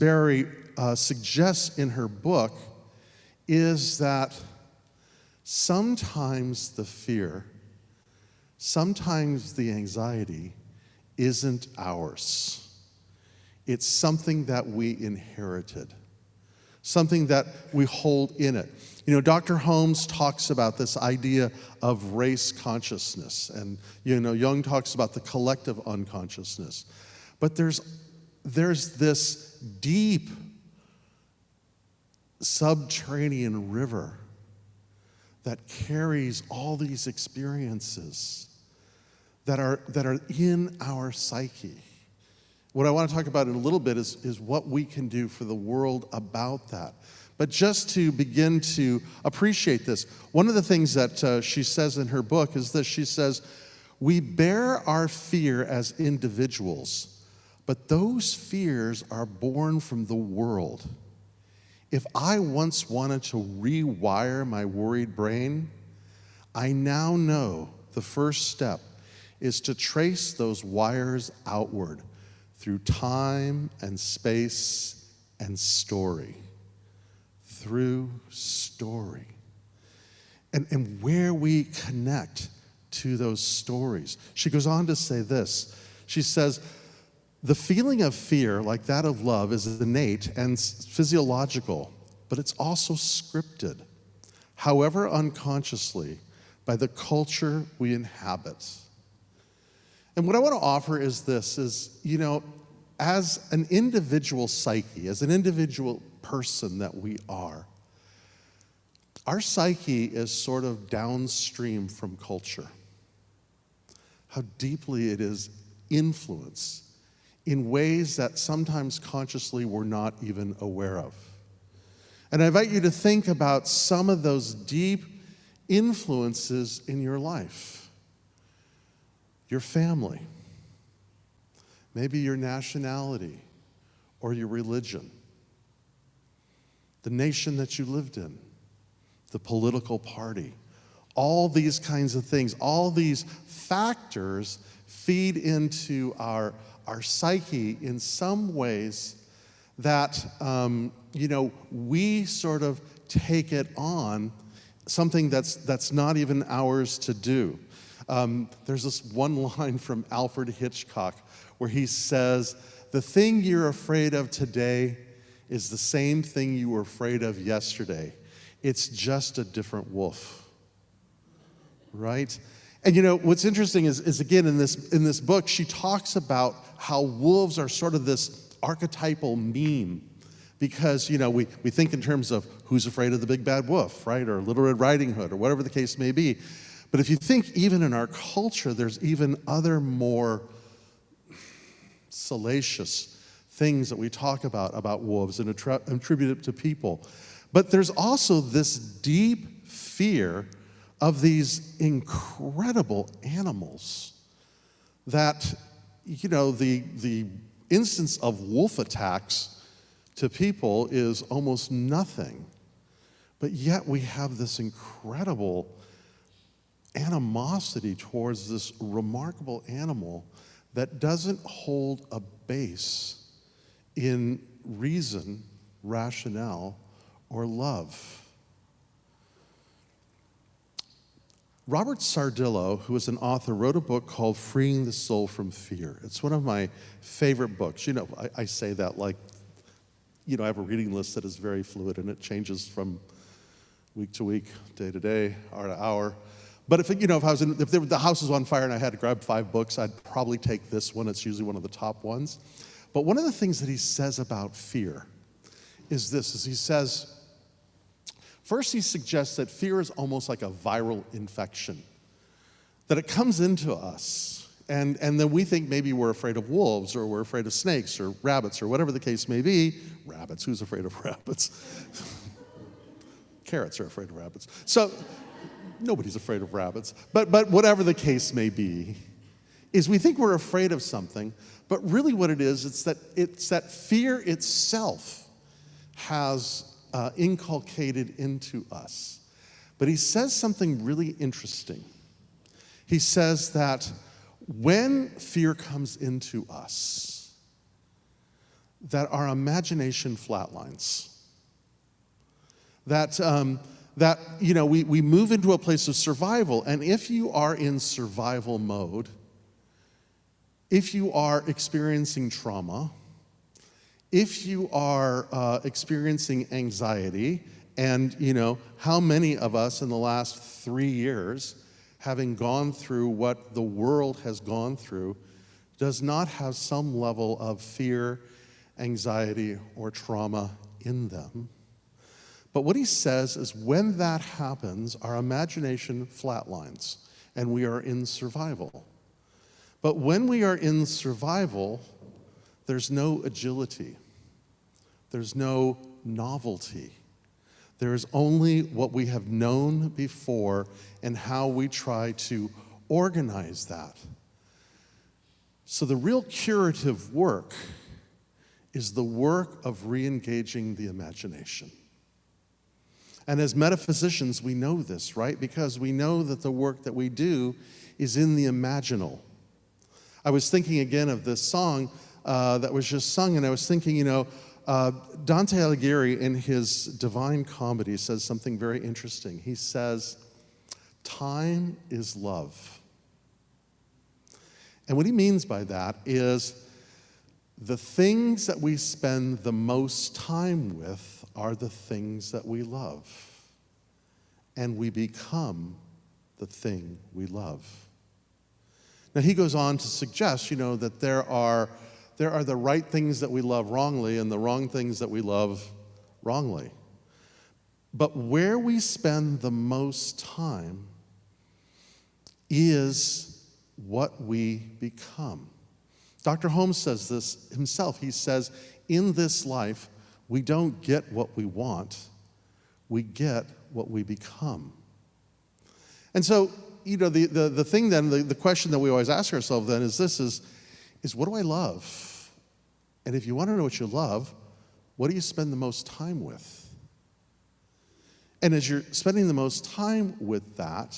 Berry suggests in her book is that sometimes the fear, sometimes the anxiety isn't ours. It's something that we inherited, something that we hold in it. You know, Dr. Holmes talks about this idea of race consciousness, and Jung talks about the collective unconsciousness. But there's this deep subterranean river that carries all these experiences that are in our psyche. What I want to talk about in a little bit is what we can do for the world about that. But just to begin to appreciate this, one of the things that she says in her book is this. She says, we bear our fear as individuals, but those fears are born from the world. If I once wanted to rewire my worried brain, I now know the first step is to trace those wires outward through time and space and story. Through story. And where we connect to those stories. She goes on to say this. She says, the feeling of fear, like that of love, is innate and physiological, but it's also scripted, however unconsciously, by the culture we inhabit. And what I want to offer is this, as an individual psyche, as an individual person that we are, our psyche is sort of downstream from culture. How deeply it is influenced in ways that sometimes consciously we're not even aware of. And I invite you to think about some of those deep influences in your life. Your family, maybe your nationality or your religion, the nation that you lived in, the political party, all these kinds of things, all these factors feed into our psyche in some ways that, we sort of take it on, something that's not even ours to do. There's this one line from Alfred Hitchcock where he says, the thing you're afraid of today is the same thing you were afraid of yesterday. It's just a different wolf, right? And what's interesting is again, in this book, she talks about how wolves are sort of this archetypal meme because, we think in terms of who's afraid of the big bad wolf, right? Or Little Red Riding Hood or whatever the case may be. But if you think even in our culture, there's even other more salacious things that we talk about wolves and attribute it to people. But there's also this deep fear of these incredible animals that, the instance of wolf attacks to people is almost nothing. But yet we have this incredible animosity towards this remarkable animal that doesn't hold a base in reason, rationale, or love. Robert Sardillo, who is an author, wrote a book called Freeing the Soul from Fear. It's one of my favorite books. I say that like, I have a reading list that is very fluid and it changes from week to week, day to day, hour to hour. But if the house was on fire and I had to grab 5 books, I'd probably take this one. It's usually one of the top ones. But one of the things that he says about fear is this, he says, first he suggests that fear is almost like a viral infection, that it comes into us, and then we think maybe we're afraid of wolves, or we're afraid of snakes, or rabbits, or whatever the case may be. Rabbits, who's afraid of rabbits? Carrots are afraid of rabbits. So, nobody's afraid of rabbits. But whatever the case may be, is we think we're afraid of something, but really what it is, it's that fear itself has inculcated into us. But he says something really interesting. He says that when fear comes into us, that our imagination flatlines. That, we move into a place of survival, and if you are in survival mode, if you are experiencing trauma, if you are experiencing anxiety, and how many of us in the last 3 years, having gone through what the world has gone through, does not have some level of fear, anxiety, or trauma in them? But what he says is when that happens, our imagination flatlines, and we are in survival. But when we are in survival, there's no agility. There's no novelty. There is only what we have known before and how we try to organize that. So the real curative work is the work of re-engaging the imagination. And as metaphysicians, we know this, right? Because we know that the work that we do is in the imaginal. I was thinking again of this song that was just sung, and I was thinking, Dante Alighieri in his Divine Comedy says something very interesting. He says, time is love. And what he means by that is the things that we spend the most time with are the things that we love. And we become the thing we love. Now he goes on to suggest, that there are the right things that we love wrongly and the wrong things that we love wrongly. But where we spend the most time is what we become. Dr. Holmes says this himself. He says, in this life, we don't get what we want, we get what we become. And so, the thing then, the question that we always ask ourselves then is this, is what do I love? And if you want to know what you love, what do you spend the most time with? And as you're spending the most time with that,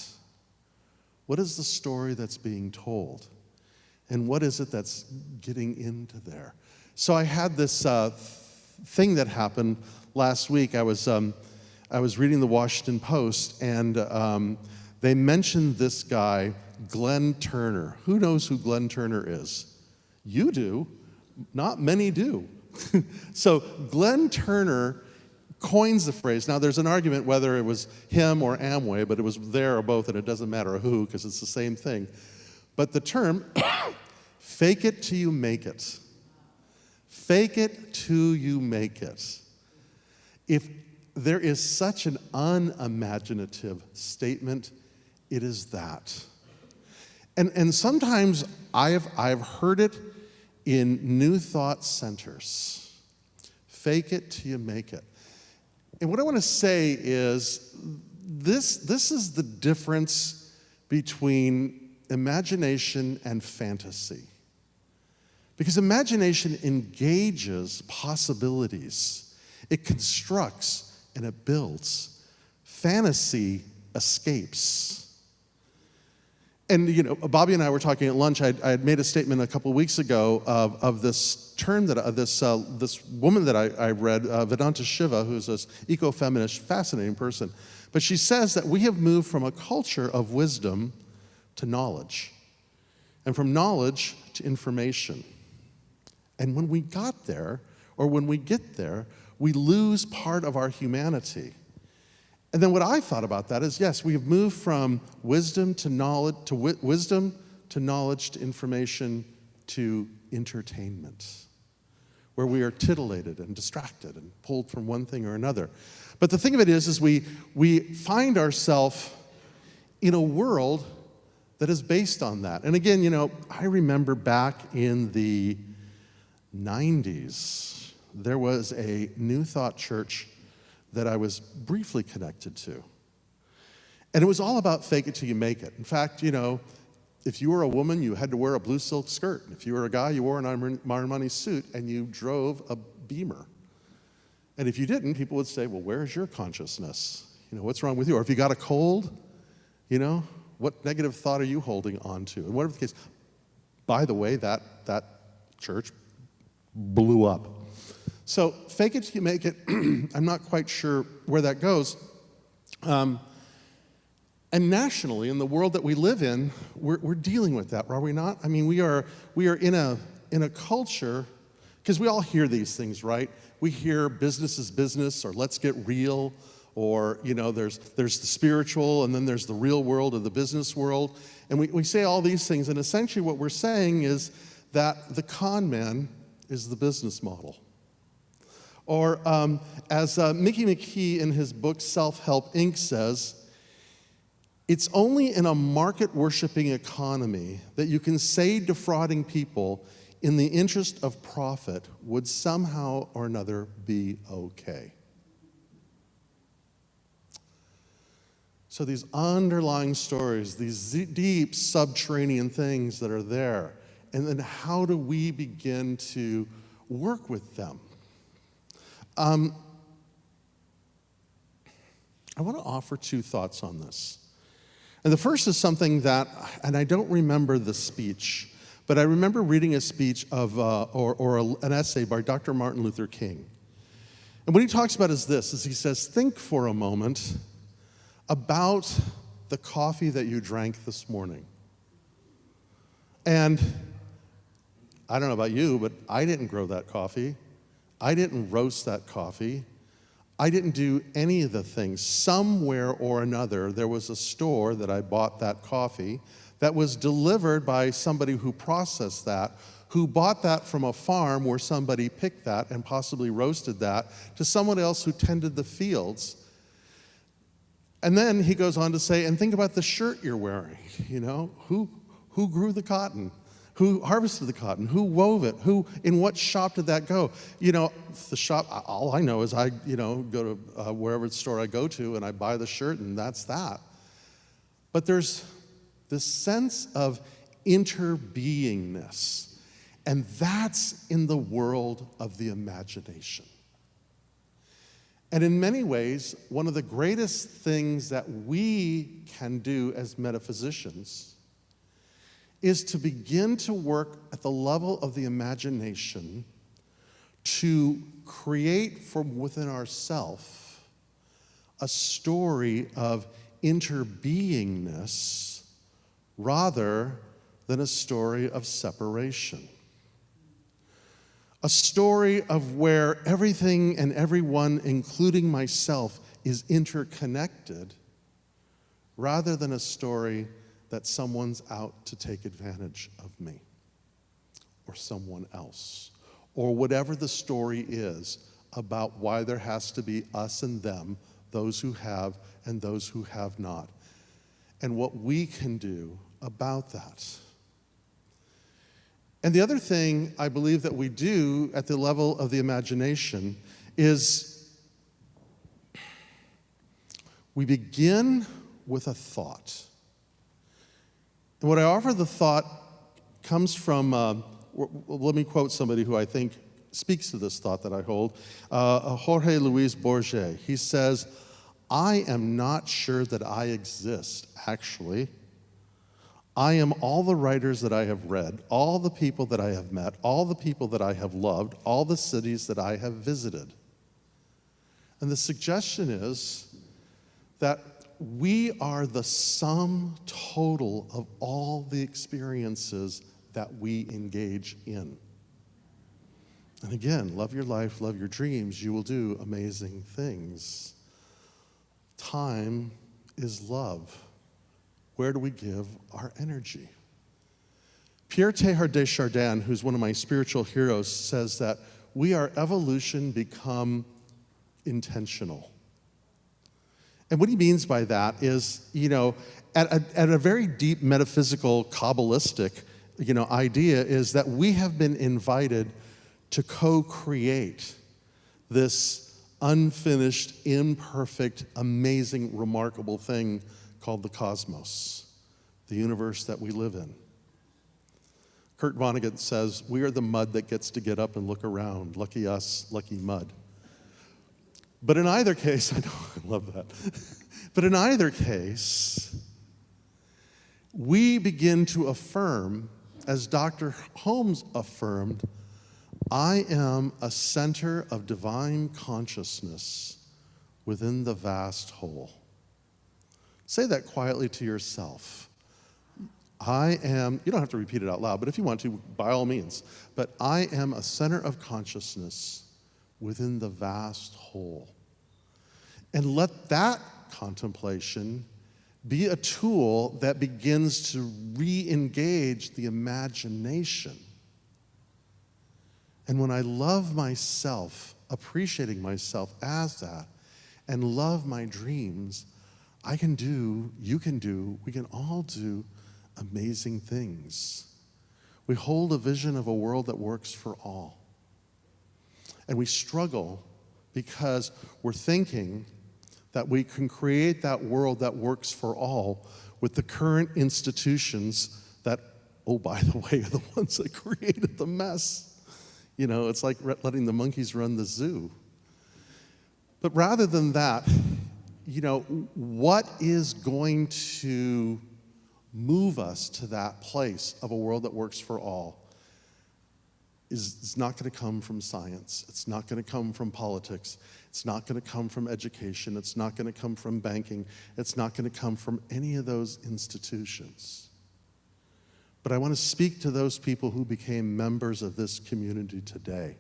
what is the story that's being told? And what is it that's getting into there? So I had this thing that happened last week. I was reading the Washington Post, and they mentioned this guy, Glenn Turner. Who knows who Glenn Turner is? You do. Not many do. So Glenn Turner coins the phrase. Now, there's an argument whether it was him or Amway, but it was there or both, and it doesn't matter who, because it's the same thing. But the term, fake it till you make it. Fake it till you make it. If there is such an unimaginative statement, it is that. And sometimes I've heard it in New Thought centers. Fake it till you make it. And what I want to say is this is the difference between imagination and fantasy. Because imagination engages possibilities. It constructs and it builds. Fantasy escapes. And Bobby and I were talking at lunch. I had made a statement a couple weeks ago of this term that this woman that I read, Vedanta Shiva, who's this eco-feminist, fascinating person. But she says that we have moved from a culture of wisdom to knowledge, and from knowledge to information. And when we got there, or when we get there, we lose part of our humanity. And then what I thought about that is, yes, we have moved from wisdom to knowledge, to information, to entertainment, where we are titillated and distracted and pulled from one thing or another. But the thing of it is we find ourselves in a world that is based on that. And again, I remember back in the 90s, there was a New Thought church that I was briefly connected to. And it was all about fake it till you make it. In fact, if you were a woman, you had to wear a blue silk skirt. If you were a guy, you wore an Armani suit and you drove a Beamer. And if you didn't, people would say, well, where's your consciousness? What's wrong with you? Or if you got a cold, what negative thought are you holding on to? And whatever the case, by the way, that church blew up. So fake it till you make it, I'm not quite sure where that goes. And nationally, in the world that we live in, we're dealing with that, are we not? I mean, we are in a culture, because we all hear these things, right? We hear business is business, or let's get real, or there's the spiritual, and then there's the real world or the business world. And we say all these things, and essentially what we're saying is that the con man is the business model. Or as Mickey McKee in his book Self-Help Inc. says, it's only in a market-worshiping economy that you can say defrauding people in the interest of profit would somehow or another be okay. So these underlying stories, these deep subterranean things that are there, and then how do we begin to work with them? I want to offer two thoughts on this. And the first is something that, and I don't remember the speech, but I remember reading a speech of, an essay by Dr. Martin Luther King. And what he talks about is this, he says, think for a moment about the coffee that you drank this morning. And I don't know about you, but I didn't grow that coffee. I didn't roast that coffee. I didn't do any of the things. Somewhere or another, there was a store that I bought that coffee that was delivered by somebody who processed that, who bought that from a farm where somebody picked that and possibly roasted that, to someone else who tended the fields. And then he goes on to say, and think about the shirt you're wearing, who grew the cotton? Who harvested the cotton? Who wove it? In what shop did that go? The shop, all I know is I, go to wherever store I go to and I buy the shirt and that's that. But there's this sense of interbeingness, and that's in the world of the imagination. And in many ways, one of the greatest things that we can do as metaphysicians is to begin to work at the level of the imagination to create from within ourselves a story of interbeingness rather than a story of separation. A story of where everything and everyone, including myself, is interconnected rather than a story that someone's out to take advantage of me or someone else, or whatever the story is about why there has to be us and them, those who have and those who have not, and what we can do about that. And the other thing I believe that we do at the level of the imagination is we begin with a thought. And what I offer the thought comes from, let me quote somebody who I think speaks to this thought that I hold, Jorge Luis Borges. He says, I am not sure that I exist, actually. I am all the writers that I have read, all the people that I have met, all the people that I have loved, all the cities that I have visited. And the suggestion is that we are the sum total of all the experiences that we engage in. And again, love your life, love your dreams, you will do amazing things. Time is love. Where do we give our energy? Pierre Teilhard de Chardin, who's one of my spiritual heroes, says that we are evolution become intentional. And what he means by that is, at a very deep metaphysical, Kabbalistic, idea is that we have been invited to co-create this unfinished, imperfect, amazing, remarkable thing called the cosmos, the universe that we live in. Kurt Vonnegut says, we are the mud that gets to get up and look around. Lucky us, lucky mud. But in either case, I love that. But in either case, we begin to affirm, as Dr. Holmes affirmed, I am a center of divine consciousness within the vast whole. Say that quietly to yourself. I am, you don't have to repeat it out loud, but if you want to, by all means. But I am a center of consciousness within the vast whole. And let that contemplation be a tool that begins to re-engage the imagination. And when I love myself, appreciating myself as that, and love my dreams, I can do, you can do, we can all do amazing things. We hold a vision of a world that works for all. And we struggle because we're thinking that we can create that world that works for all with the current institutions that, oh, by the way, are the ones that created the mess. You know, it's like letting the monkeys run the zoo. But rather than that, you know, what is going to move us to that place of a world that works for all is not going to come from science. It's not going to come from politics. It's not going to come from education. It's not going to come from banking. It's not going to come from any of those institutions. But I want to speak to those people who became members of this community today.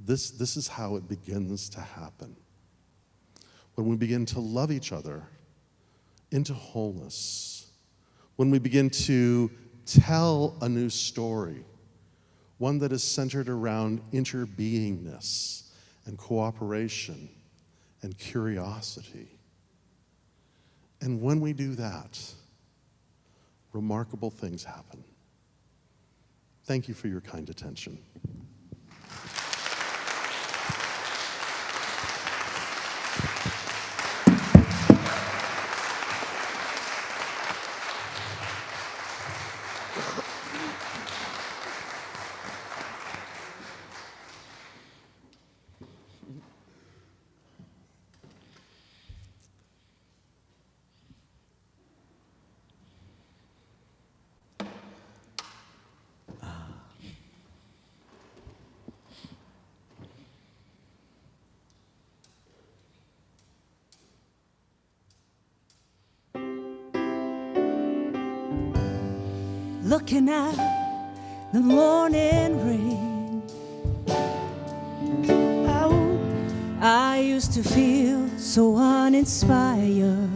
This is how it begins to happen. When we begin to love each other into wholeness, when we begin to tell a new story, one that is centered around interbeingness and cooperation and curiosity. And when we do that, remarkable things happen. Thank you for your kind attention. Looking at the morning rain, oh, I used to feel so uninspired.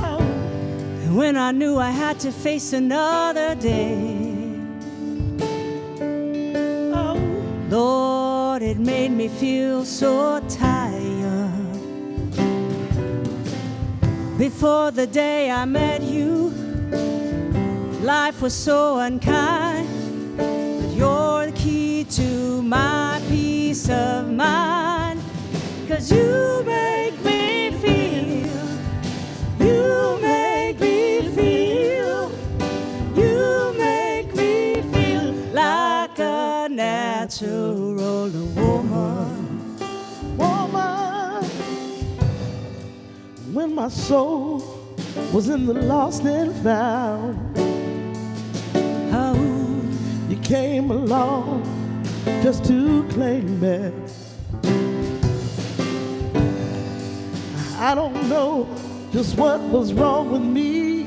Oh, and when I knew I had to face another day, oh, Lord, it made me feel so tired. Before the day I met you, life was so unkind, but you're the key to my peace of mind. 'Cause you make me feel, you make me feel, you make me feel like a natural woman. Woman, when my soul was in the lost and found, you came along just to claim it. I don't know just what was wrong with me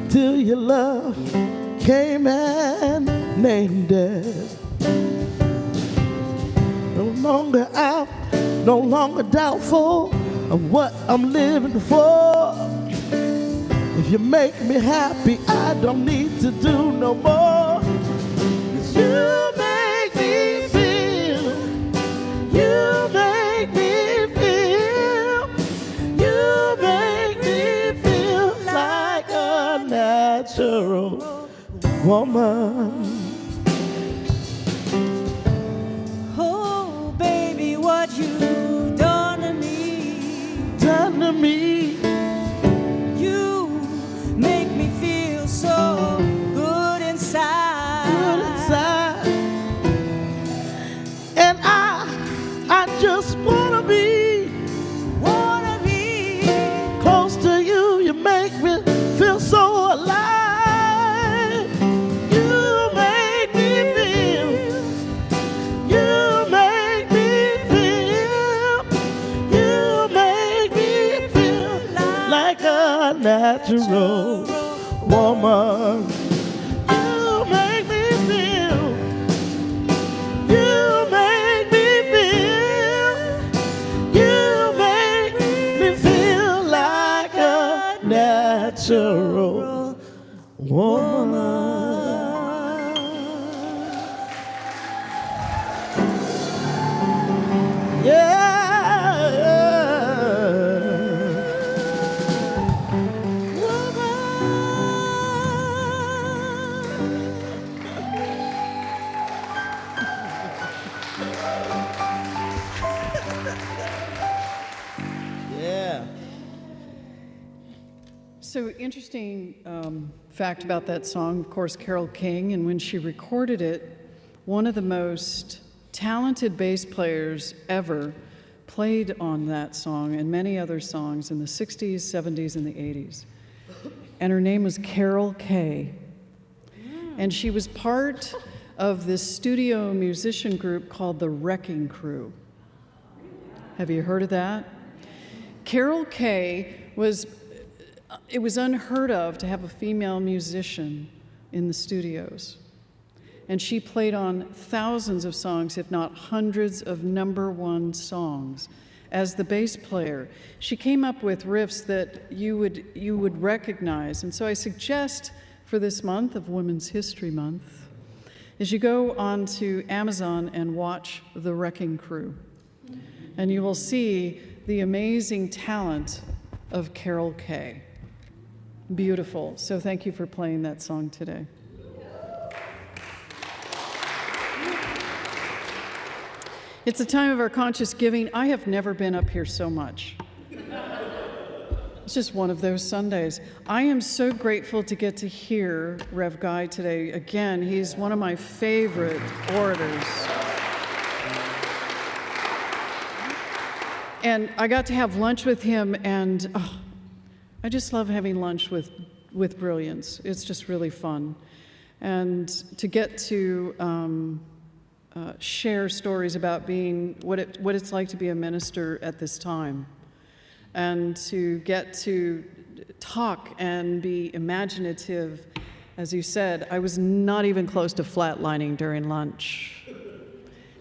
till your love came and named it. No longer out, no longer doubtful of what I'm living for. If you make me happy, I don't need to do no more. 'Cause you make me feel, you make me feel, you make me feel like a natural woman. Oh, baby, what you've done to me, Done to me. make me feel so good inside. Good inside. And I just wanna be close to you. You make me feel so alive. Yeah. So interesting fact about that song, of course, Carole King, and when she recorded it, one of the most talented bass players ever played on that song and many other songs in the 60s, 70s, and the 80s. And her name was Carole Kay. And she was part of this studio musician group called the Wrecking Crew. Have you heard of that? Carole Kay it was unheard of to have a female musician in the studios. And she played on thousands of songs, if not hundreds of #1 songs as the bass player. She came up with riffs that you would recognize. And so I suggest for this month of Women's History Month is you go onto Amazon and watch The Wrecking Crew. And you will see the amazing talent of Carole Kay. Beautiful. So thank you for playing that song today. It's a time of our conscious giving. I have never been up here so much. It's just one of those Sundays. I am so grateful to get to hear Rev Guy today. Again, he's one of my favorite orators. And I got to have lunch with him, and I just love having lunch with brilliance. It's just really fun. And to get to share stories about being what it's like to be a minister at this time, and to get to talk and be imaginative. As you said, I was not even close to flatlining during lunch.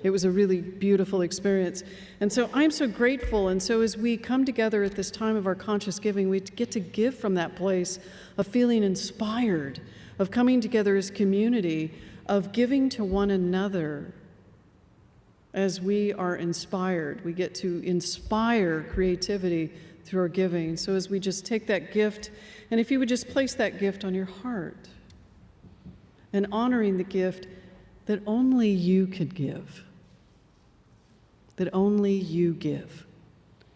It was a really beautiful experience. And so I'm so grateful. And so as we come together at this time of our conscious giving, we get to give from that place of feeling inspired, of coming together as community, of giving to one another. As we are inspired, we get to inspire creativity through our giving. So as we just take that gift, and if you would just place that gift on your heart, and honoring the gift that only you could give, that only you give,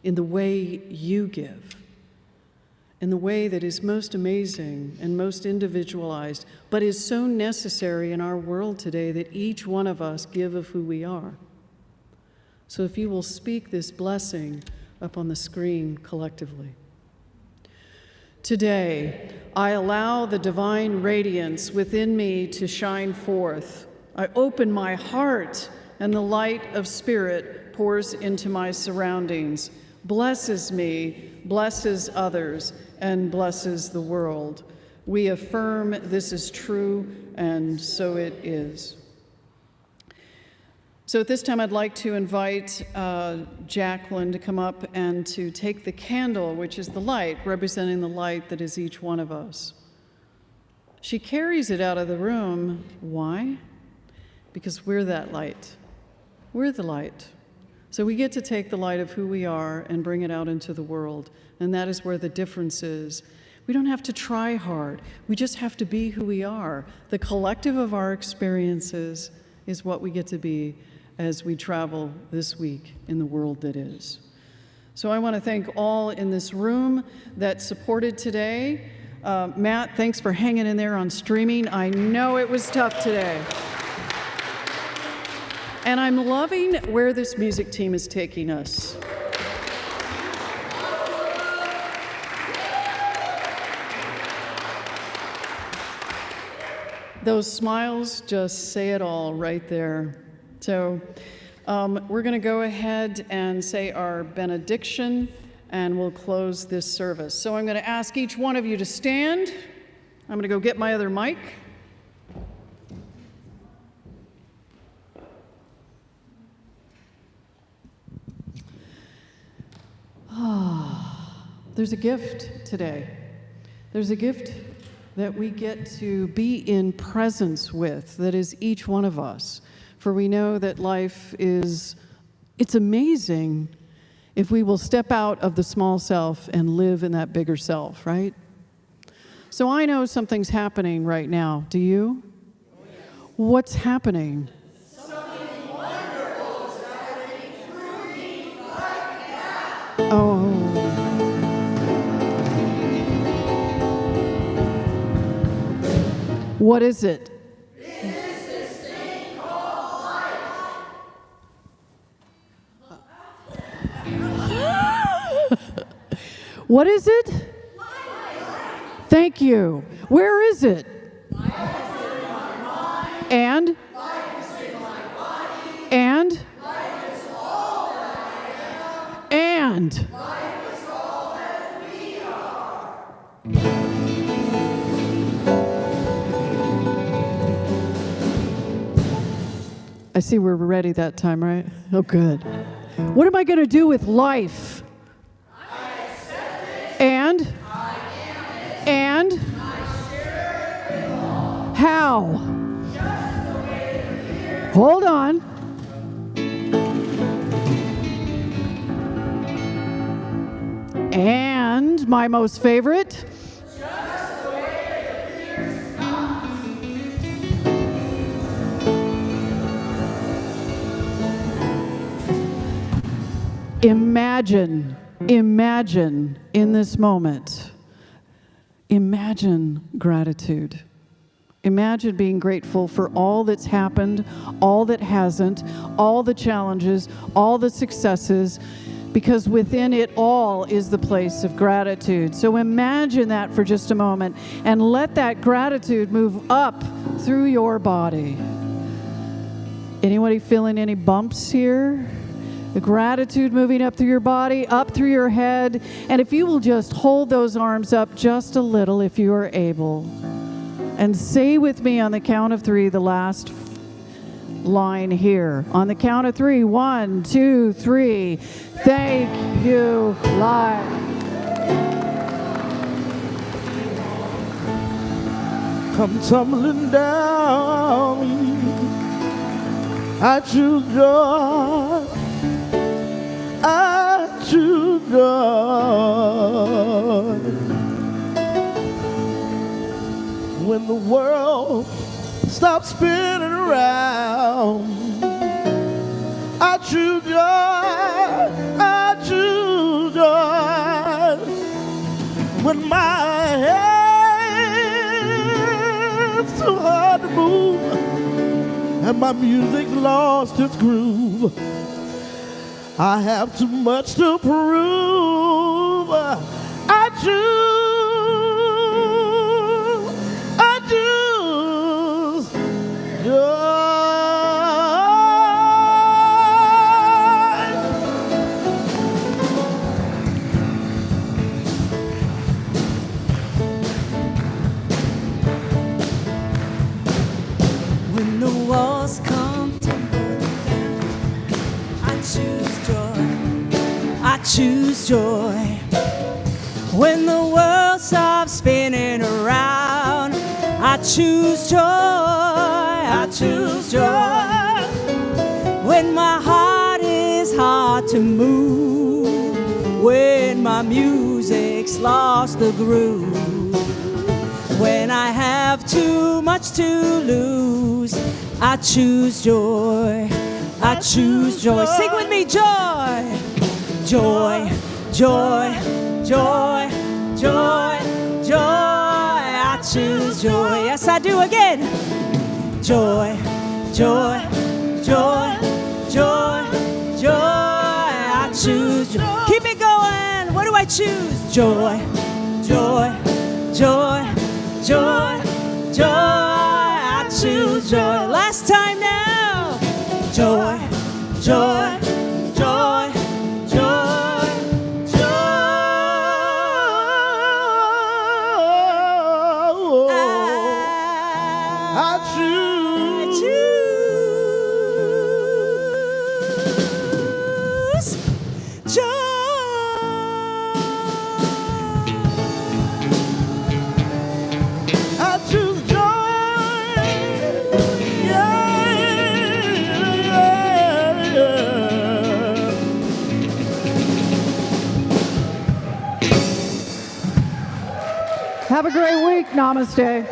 in the way you give, in the way that is most amazing and most individualized, but is so necessary in our world today that each one of us give of who we are. So if you will speak this blessing up on the screen collectively. Today, I allow the divine radiance within me to shine forth. I open my heart, and the light of Spirit pours into my surroundings, blesses me, blesses others, and blesses the world. We affirm this is true, and so it is. So at this time, I'd like to invite Jacqueline to come up and to take the candle, which is the light, representing the light that is each one of us. She carries it out of the room. Why? Because we're that light. We're the light. So we get to take the light of who we are and bring it out into the world. And that is where the difference is. We don't have to try hard. We just have to be who we are. The collective of our experiences is what we get to be as we travel this week in the world that is. So I want to thank all in this room that supported today. Matt, thanks for hanging in there on streaming. I know it was tough today. And I'm loving where this music team is taking us. Those smiles just say it all right there. So we're going to go ahead and say our benediction, and we'll close this service. So I'm going to ask each one of you to stand. I'm going to go get my other mic. There's a gift today. There's a gift that we get to be in presence with, that is each one of us. For we know that life it's amazing if we will step out of the small self and live in that bigger self, right? So I know something's happening right now. Do you? What's happening? Something wonderful is What is it? What is it? Thank you. Where is it? And? And? And? I see we're ready that time, right? Oh, good. What am I going to do with life? And? And? How? Hold on. And my most favorite? Imagine in this moment, imagine gratitude. Imagine being grateful for all that's happened, all that hasn't, all the challenges, all the successes, because within it all is the place of gratitude. So imagine that for just a moment and let that gratitude move up through your body. Anybody feeling any bumps here? The gratitude moving up through your body, up through your head. And if you will just hold those arms up just a little if you are able. And say with me on the count of 3, the last line here. On the count of 3, 1, 2, 3. Thank you, life. Come tumbling down, I choose joy. I choose joy. When the world stops spinning around, I choose joy. I choose joy. When my head's too hard to move and my music's lost its groove, I have too much to prove. I choose joy. When the walls come tumbling down, I choose joy. I choose joy. When the world stops spinning around, I choose joy. I choose joy. When my heart is hard to move, when my music's lost the groove, when I have too much to lose, I choose joy. I choose joy. Sing with me, joy. Joy, joy, joy, joy, joy. I choose joy. Yes, I do again. Joy, joy, joy, joy, joy. I choose joy. Keep it going. What do I choose? Joy, joy, joy, joy, joy. I choose joy. Last time now. Joy, joy, joy, joy, joy. I choose joy. I choose joy. Yeah, yeah, yeah. Have a great week. Namaste.